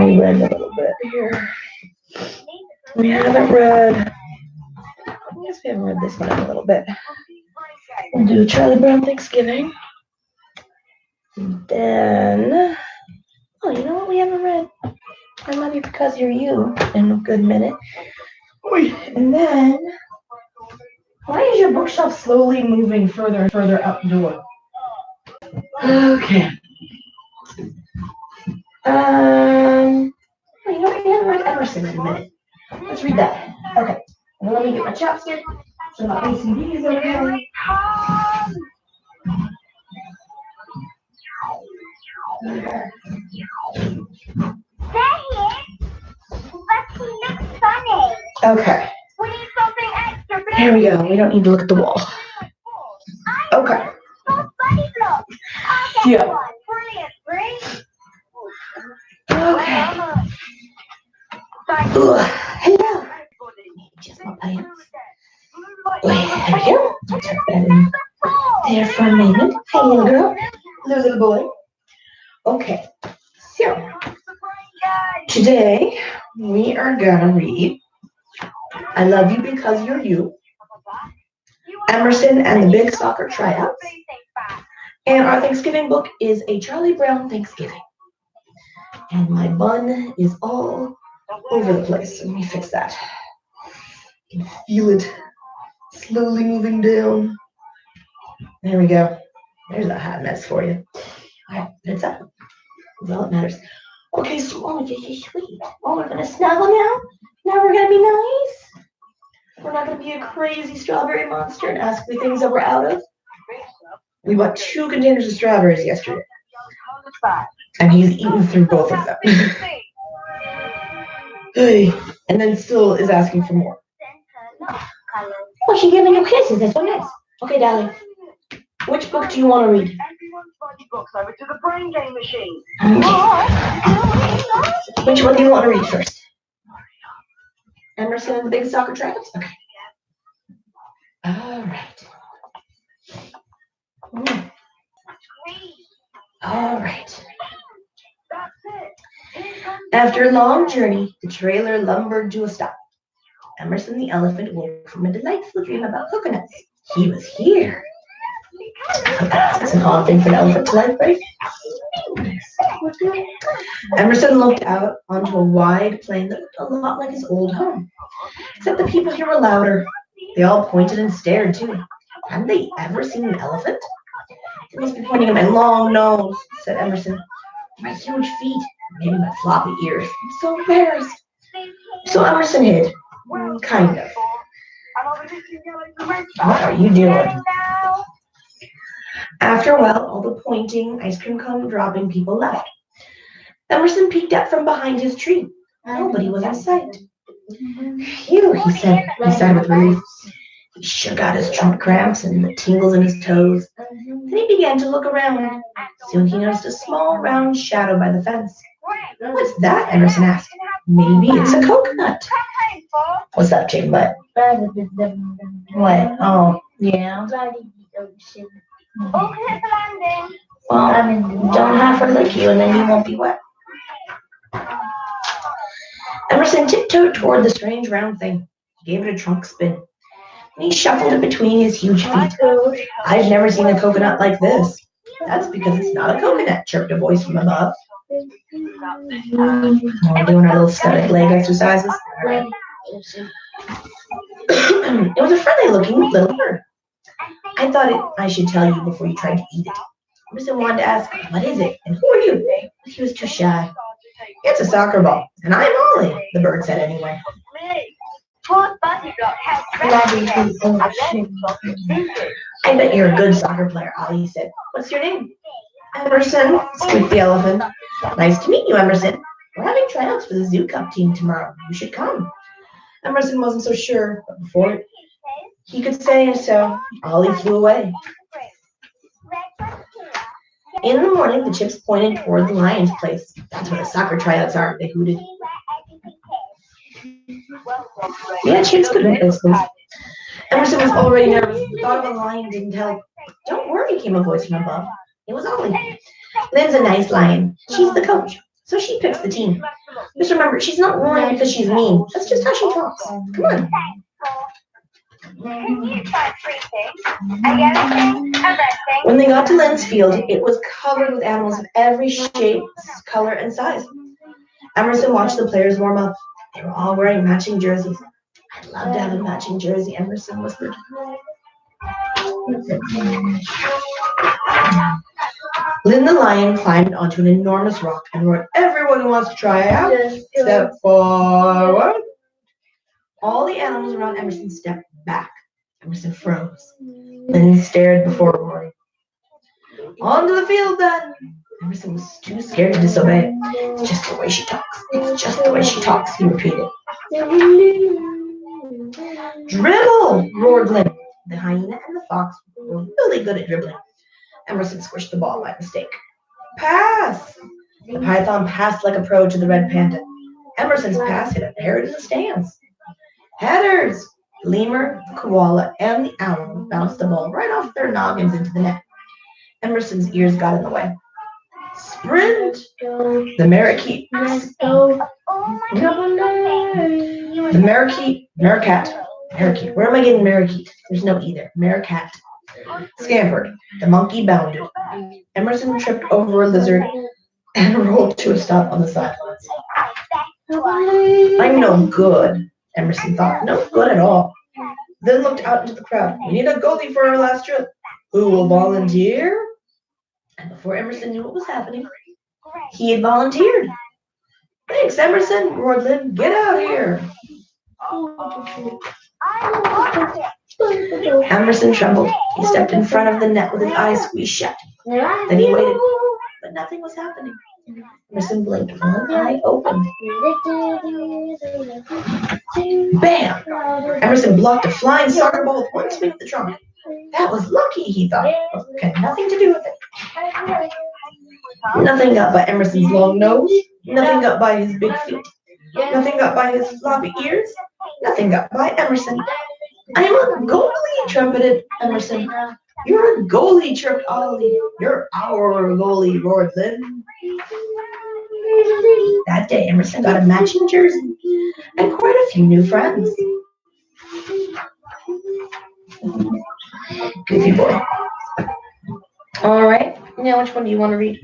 me read a little bit here. We haven't read. I guess we haven't read this one in a little bit. We'll do Charlie Brown Thanksgiving. And then, oh, you know what we haven't read? I Love You Because You're You in a good minute. And then, why is your bookshelf slowly moving further and further out the door? Okay. You know what? We haven't read Emerson in a minute. Let's read that. Okay. And let me get my chapstick. So my ACD is okay. Okay. We need something extra. Here we go. We don't need to look at the wall. Okay. Yeah. Okay. Hello. Just my pants. Wait, there we go. I'll tuck that in there for a minute. Hey, little girl. Hello, little boy. Okay. So, today we are gonna read I Love You Because You're You, Emerson and the Big Soccer Tryouts, and our Thanksgiving book is A Charlie Brown Thanksgiving. And my bun is all over the place. Let me fix that. You can feel it slowly moving down. There we go. There's a hot mess for you. All right, it's up. That's all that matters. Okay, so sweet. Oh, we're gonna snuggle now. Now we're gonna be nice. We're not gonna be a crazy strawberry monster and ask me things that we're out of. We bought 2 containers of strawberries yesterday, and he's eaten through both of them. Hey, and then still is asking for more. Oh, she's giving you kisses. That's so nice. Okay, darling. Which book do you want to read? Okay. Which one do you want to read first? Emerson and the Big Soccer Tryouts? Okay. All right. All right. After a long journey, the trailer lumbered to a stop. Emerson the elephant woke from a delightful dream about coconuts. He was here. That's an odd thing for an elephant to like, right? Emerson looked out onto a wide plain that looked a lot like his old home. Except the people here were louder. They all pointed and stared, too. Hadn't they ever seen an elephant? They must be pointing at my long nose, said Emerson. My huge feet, maybe my floppy ears. I'm so embarrassed. So Emerson hid. Kind of. What are you doing? After a while, all the pointing, ice cream cone dropping people left. Emerson peeked up from behind his tree. Nobody was in sight. Phew, he said with relief. He shook out his trunk cramps and the tingles in his toes. Then he began to look around. Soon he noticed a small round shadow by the fence. What's that? Emerson asked. Maybe it's a coconut. What's up, chicken butt? What? Oh, yeah. Well, don't have her lick you and then you won't be wet. Emerson tiptoed toward the strange round thing. He gave it a trunk spin. And he shuffled it between his huge feet. I've never seen a coconut like this. That's because it's not a coconut, chirped a voice from above. We're doing our little static leg exercises. Right. It was a friendly-looking little bird. I thought I should tell you before you tried to eat it. Emerson wanted to ask, what is it, and who are you? But he was too shy. It's a soccer ball, and I'm Ollie, the bird said anyway. I bet you're a good soccer player, Ollie said. What's your name? Emerson, squeaked the elephant. Nice to meet you, Emerson. We're having tryouts for the Zoo Cup team tomorrow. You should come. Emerson wasn't so sure, but before he could say so, Ollie flew away. In the morning, the Chips pointed toward the Lion's place. That's where the soccer tryouts are, they hooted. Yeah, Chips could make those things. Emerson was already nervous. The thought of a lion didn't help. Don't worry, came a voice from above. It was Ollie. Lynn's a nice lion. She's the coach. So she picks the team. Just remember, she's not roaring because she's mean. That's just how she talks. Come on. When they got to Lynn's field, it was covered with animals of every shape, color, and size. Emerson watched the players warm up. They were all wearing matching jerseys. I'd love to have a matching jersey, Emerson whispered. Lynn the lion climbed onto an enormous rock and roared, "Everyone who wants to try out, step forward." All the animals around Emerson stepped back. Emerson froze. Lynn stared before roaring. "Onto the field, then!" Emerson was too scared to disobey. "It's just the way she talks. It's just the way she talks," he repeated. "Dribble!" roared Lynn. The hyena and the fox were really good at dribbling. Emerson squished the ball by mistake. "Pass!" The python passed like a pro to the red panda. Emerson's pass hit a parrot in the stands. "Headers!" The lemur, the koala, and the owl bounced the ball right off their noggins into the net. Emerson's ears got in the way. "Sprint!" The parakeet. Parakeet. Where am I getting parakeet? There's no either. Meerkat. Scampered. The monkey bounded. Emerson tripped over a lizard and rolled to a stop on the sidelines. "I'm no good," Emerson thought. "No good at all." Then looked out into the crowd. "We need a goalie for our last trip. Who will volunteer?" And before Emerson knew what was happening, he had volunteered. "Thanks, Emerson," roared Lynn. "Get out here." Emerson trembled. He stepped in front of the net with his eyes squeezed shut. Then he waited, but nothing was happening. Emerson blinked, one eye open. Bam! Emerson blocked a flying soccer ball with one swing of the trunk. That was lucky, he thought, but had nothing to do with it. Nothing got by Emerson's long nose. Nothing got by his big feet. Nothing got by his floppy ears. Nothing got by Emerson. "I'm a goalie," trumpeted Emerson. "You're a goalie," chirped Ollie. "You're our goalie," roared Lynn. That day, Emerson got a matching jersey and quite a few new friends. Goofy boy. All right, now which one do you want to read?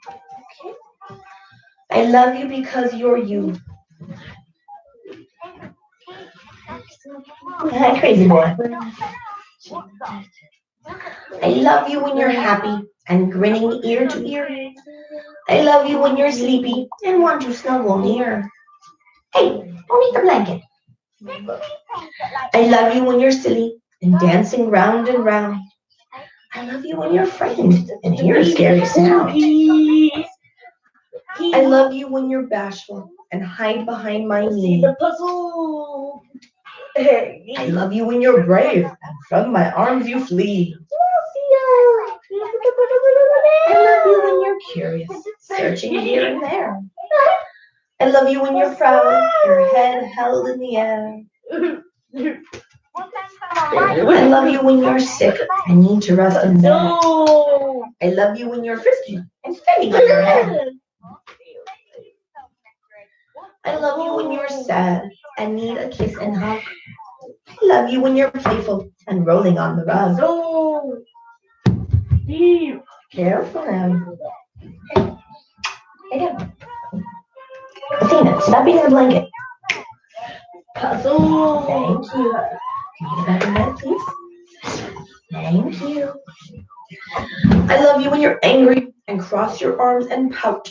Okay. I love you because you're you. Crazy boy. I love you when you're happy and grinning ear to ear. I love you when you're sleepy and want to snuggle near. Hey, don't eat the blanket. I love you when you're silly and dancing round and round. I love you when you're frightened and hear a scary sound. I love you when you're bashful and hide behind my knee. I love you when you're brave and from my arms you flee. I love you when you're curious, searching here and there. I love you when you're proud, your head held in the air. I love you when you're sick and need to rest in bed. I love you when you're frisky and spinning on your head. I love you when you're sad and need a kiss and hug. I love you when you're playful and rolling on the rug. Careful now. Hey, Athena, stop eating the blanket. Puzzle. Thank you. Can you get back in bed, please? Thank you. I love you when you're angry and cross your arms and pout.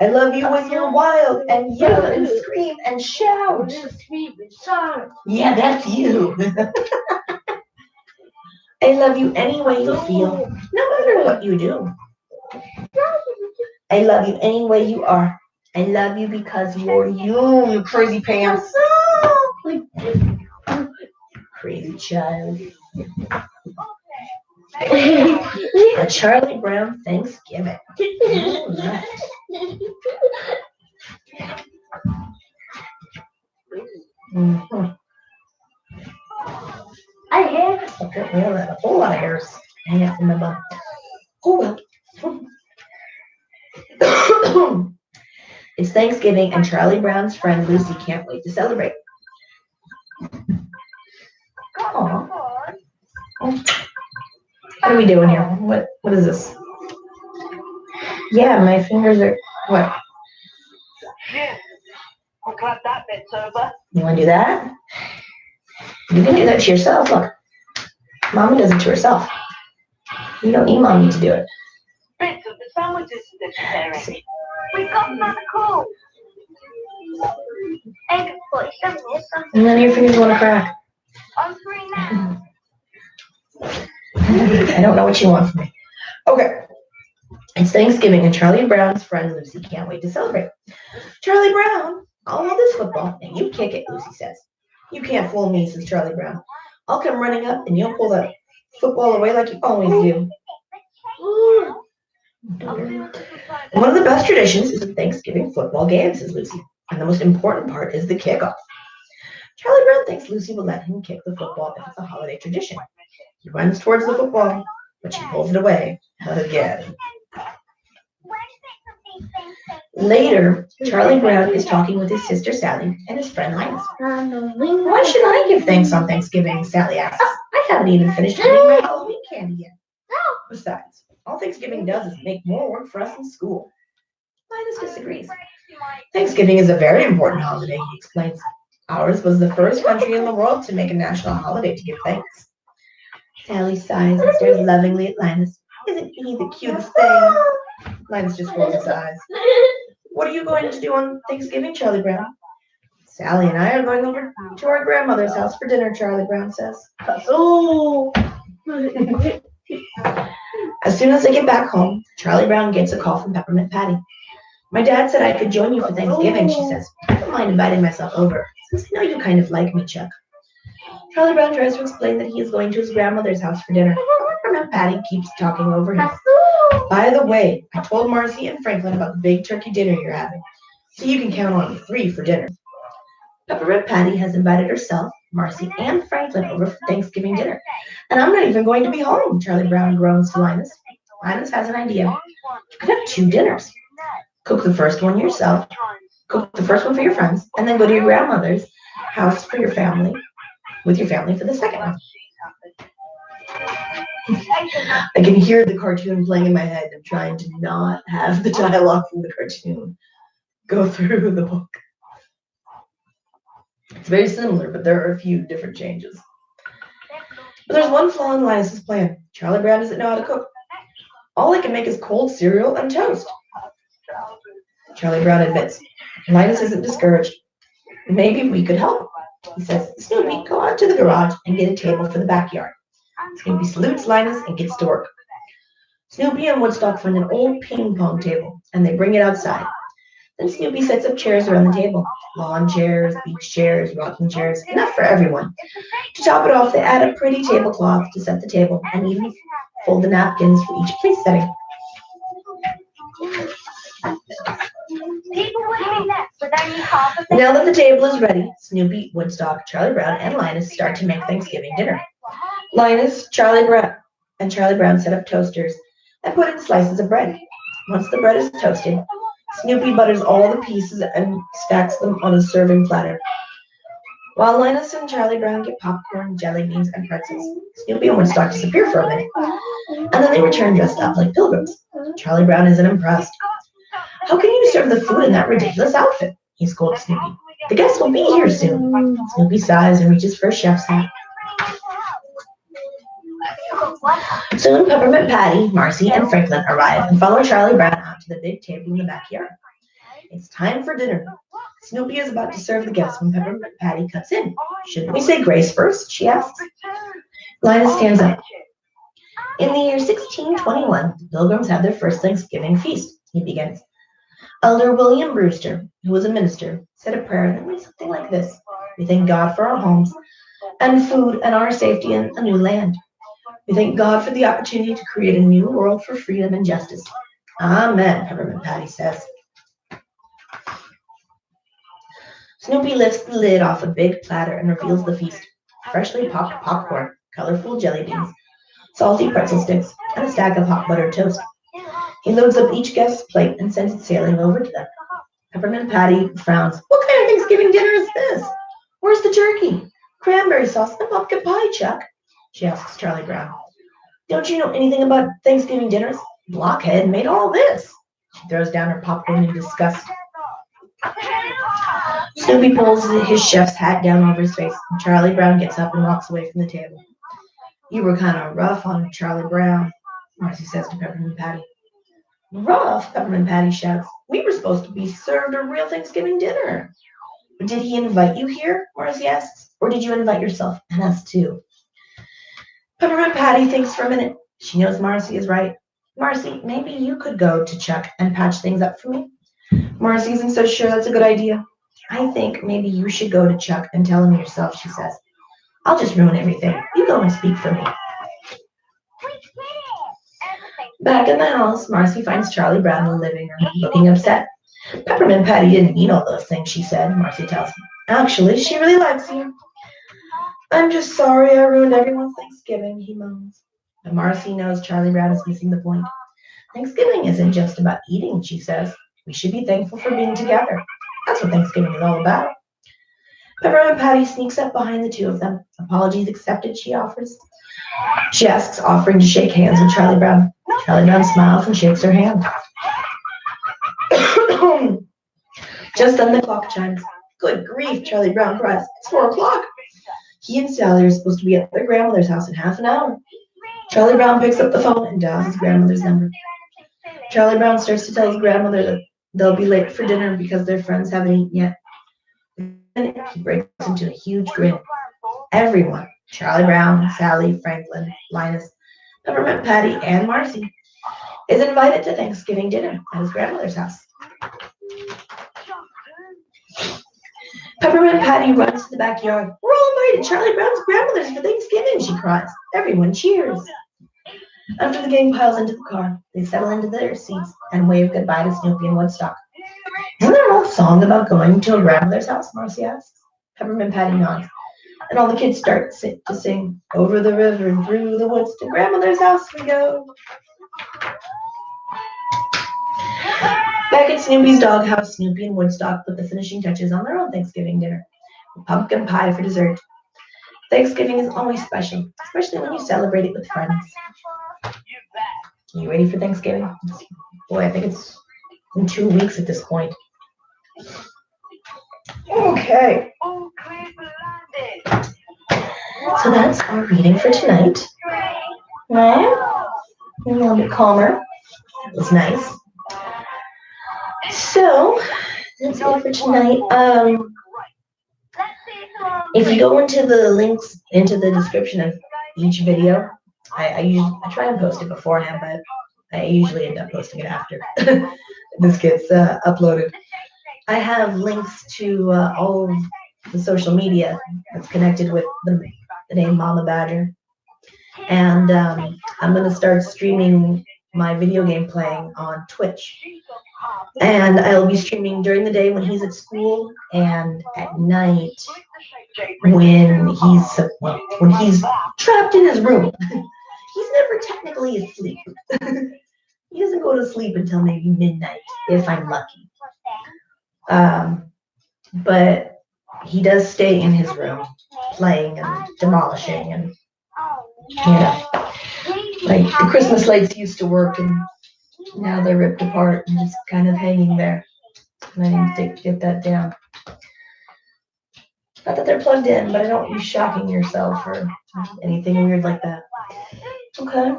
I love you when you're wild and yell and scream and shout. Yeah, that's you. I love you any way you feel, no matter what you do. I love you any way you are. I love you because you're you crazy pants. Crazy child. A Charlie Brown Thanksgiving. Right. Mm-hmm. I have apparently a whole lot of hairs hanging from my butt. Oh well. It's Thanksgiving, and Charlie Brown's friend Lucy can't wait to celebrate. Aw. What are we doing here? What is this? Yeah, my fingers are what? I'm glad that bit's over. You want to do that? You can do that to yourself. Look, Mama does it to herself. You don't need Mommy to do it. Bits of the sandwiches are disappearing. We've got another call. Egg 47 or something. And then your fingers want to crack. I'm free now. I don't know what you want from me. Okay. It's Thanksgiving, and Charlie Brown's friend Lucy can't wait to celebrate. Charlie Brown, I'll hold this football, and you kick it, Lucy says. You can't fool me, says Charlie Brown. I'll come running up, and you'll pull that football away like you always do. One of the best traditions is a Thanksgiving football game, says Lucy, and the most important part is the kickoff. Charlie Brown thinks Lucy will let him kick the football if it's a holiday tradition. He runs towards the football, but she pulls it away again. Later, Charlie Brown is talking with his sister Sally and his friend Linus. Why should I give thanks on Thanksgiving? Sally asks. I haven't even finished eating my Halloween candy yet. Besides, all Thanksgiving does is make more work for us in school. Linus disagrees. Thanksgiving is a very important holiday, he explains. Ours was the first country in the world to make a national holiday to give thanks. Sally sighs and stares lovingly at Linus. Isn't he the cutest thing? Linus just rolls his eyes. What are you going to do on Thanksgiving, Charlie Brown? Sally and I are going over to our grandmother's house for dinner, Charlie Brown says. Oh. As soon as they get back home, Charlie Brown gets a call from Peppermint Patty. My dad said I could join you for Thanksgiving, she says. I don't mind inviting myself over, since I know you kind of like me, Chuck. Charlie Brown tries to explain that he is going to his grandmother's house for dinner. Peppermint Patty keeps talking over him. By the way, I told Marcy and Franklin about the big turkey dinner you're having, so you can count on 3 for dinner. Peppermint Patty has invited herself, Marcy, and Franklin over for Thanksgiving dinner. And I'm not even going to be home, Charlie Brown groans to Linus. Linus has an idea. You could have 2 dinners. Cook the first one yourself, cook the first one for your friends, and then go to your grandmother's house for your family, with your family for the second one. I can hear the cartoon playing in my head. I'm trying to not have the dialogue from the cartoon go through the book. It's very similar, but there are a few different changes. But there's one flaw in Linus's plan. Charlie Brown doesn't know how to cook. All I can make is cold cereal and toast. Charlie Brown admits. Linus isn't discouraged. Maybe we could help, he says. Snoopy, go out to the garage and get a table for the backyard. Snoopy salutes Linus and gets to work. Snoopy and Woodstock find an old ping pong table, and they bring it outside. Then Snoopy sets up chairs around the table. Lawn chairs, beach chairs, rocking chairs, enough for everyone. To top it off, they add a pretty tablecloth to set the table, and even fold the napkins for each place setting. Now that the table is ready, Snoopy, Woodstock, Charlie Brown, and Linus start to make Thanksgiving dinner. Linus, Charlie Brown set up toasters and put in slices of bread. Once the bread is toasted, Snoopy butters all the pieces and stacks them on a serving platter. While Linus and Charlie Brown get popcorn, jelly beans, and pretzels, Snoopy and Woodstock disappear for a minute, and then they return dressed up like pilgrims. Charlie Brown isn't impressed. How can you serve the food in that ridiculous outfit? He scolds Snoopy. The guests will be here soon. Snoopy sighs and reaches for a chef's hat. Soon Peppermint Patty, Marcy, and Franklin arrive and follow Charlie Brown out to the big table in the backyard. It's time for dinner. Snoopy is about to serve the guests when Peppermint Patty cuts in. Shouldn't we say grace first? She asks. Linus stands up. In the year 1621, the Pilgrims had their first Thanksgiving feast. He begins. Elder William Brewster, who was a minister, said a prayer that read something like this. We thank God for our homes and food and our safety in a new land. We thank God for the opportunity to create a new world for freedom and justice. Amen, Peppermint Patty says. Snoopy lifts the lid off a big platter and reveals the feast. Freshly popped popcorn, colorful jelly beans, salty pretzel sticks, and a stack of hot buttered toast. He loads up each guest's plate and sends it sailing over to them. Peppermint Patty frowns. What kind of Thanksgiving dinner is this? Where's the turkey? Cranberry sauce and pumpkin pie, Chuck, she asks Charlie Brown. Don't you know anything about Thanksgiving dinners? Blockhead made all this. She throws down her popcorn in disgust. Snoopy pulls his chef's hat down over his face, and Charlie Brown gets up and walks away from the table. You were kind of rough on Charlie Brown, Marcy says to Peppermint Patty. Rough, Peppermint Patty shouts. We were supposed to be served a real Thanksgiving dinner. Did he invite you here? Marcy asks. Or did you invite yourself and us too? Peppermint Patty thinks for a minute. She knows Marcy is right. Marcy, maybe you could go to Chuck and patch things up for me. Marcy isn't so sure that's a good idea. I think maybe you should go to Chuck and tell him yourself, she says. I'll just ruin everything. You go and speak for me. Back in the house, Marcy finds Charlie Brown in the living room, looking upset. Peppermint Patty didn't mean all those things she said, Marcy tells him. Actually, she really likes you. I'm just sorry I ruined everyone's Thanksgiving, he moans. But Marcy knows Charlie Brown is missing the point. Thanksgiving isn't just about eating, she says. We should be thankful for being together. That's what Thanksgiving is all about. Peppermint Patty sneaks up behind the two of them. Apologies accepted, she offers. She asks, offering to shake hands with Charlie Brown. Charlie Brown smiles and shakes her hand. Just then the clock chimes. Good grief, Charlie Brown cries. It's 4 o'clock. He and Sally are supposed to be at their grandmother's house in half an hour. Charlie Brown picks up the phone and dials his grandmother's number. Charlie Brown starts to tell his grandmother that they'll be late for dinner because their friends haven't eaten yet. Then he breaks into a huge grin. Everyone, Charlie Brown, Sally, Franklin, Linus, Peppermint Patty, and Marcy, is invited to Thanksgiving dinner at his grandmother's house. Peppermint Patty runs to the backyard. We're all invited to Charlie Brown's grandmother's for Thanksgiving, she cries. Everyone cheers. After the gang piles into the car, they settle into their seats and wave goodbye to Snoopy and Woodstock. Isn't there an old song about going to a grandmother's house? Marcy asks. Peppermint Patty nods. And all the kids start to sing, over the river and through the woods to grandmother's house we go. Back at Snoopy's doghouse, Snoopy and Woodstock put the finishing touches on their own Thanksgiving dinner. Pumpkin pie for dessert. Thanksgiving is always special, especially when you celebrate it with friends. Are you ready for Thanksgiving? Boy, I think it's in 2 weeks at this point. Okay. So that's our reading for tonight. Right? A little bit calmer. That was nice. So that's it for tonight. If you go into the links into the description of each video, I try and post it beforehand, but I usually end up posting it after this gets uploaded. I have links to all of the social media that's connected with the name Mama Badger. And I'm going to start streaming my video game playing on Twitch. And I'll be streaming during the day when he's at school and at night when he's trapped in his room. He's never technically asleep. He doesn't go to sleep until maybe midnight, if I'm lucky. But he does stay in his room, playing and demolishing, and like the Christmas lights used to work, and now they're ripped apart and just kind of hanging there. And I need to get that down. Not that they're plugged in, but I don't want you shocking yourself or anything weird like that. Okay.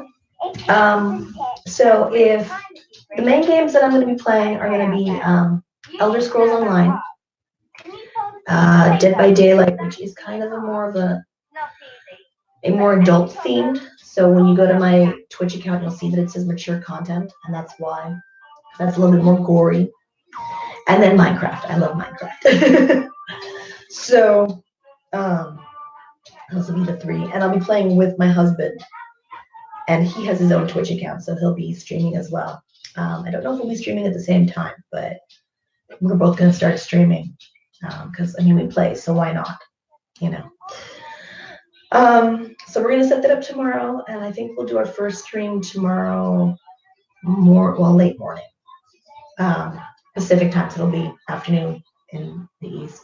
So if the main games that I'm going to be playing are going to be Elder Scrolls Online, Dead by Daylight, which is kind of a more adult themed. So when you go to my Twitch account, you'll see that it says mature content, and that's why. That's a little bit more gory. And then Minecraft. I love Minecraft. So those will be the 3. And I'll be playing with my husband. And he has his own Twitch account, so he'll be streaming as well. I don't know if we'll be streaming at the same time, but we're both going to start streaming. Because, we play, so why not? So we're going to set that up tomorrow, and I think we'll do our first stream tomorrow late morning. Pacific time, so it'll be afternoon in the east.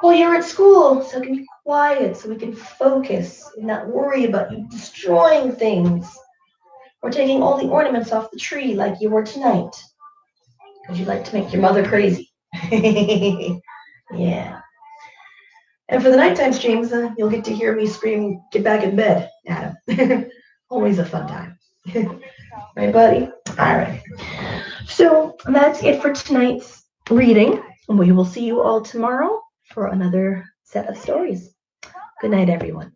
Well, you're at school, so it can be quiet, so we can focus and not worry about you destroying things or taking all the ornaments off the tree like you were tonight, because you like to make your mother crazy. Yeah. And for the nighttime streams, you'll get to hear me scream, "Get back in bed, Adam." Always a fun time. Right, buddy? All right. So that's it for tonight's reading. We will see you all tomorrow for another set of stories. Good night, everyone.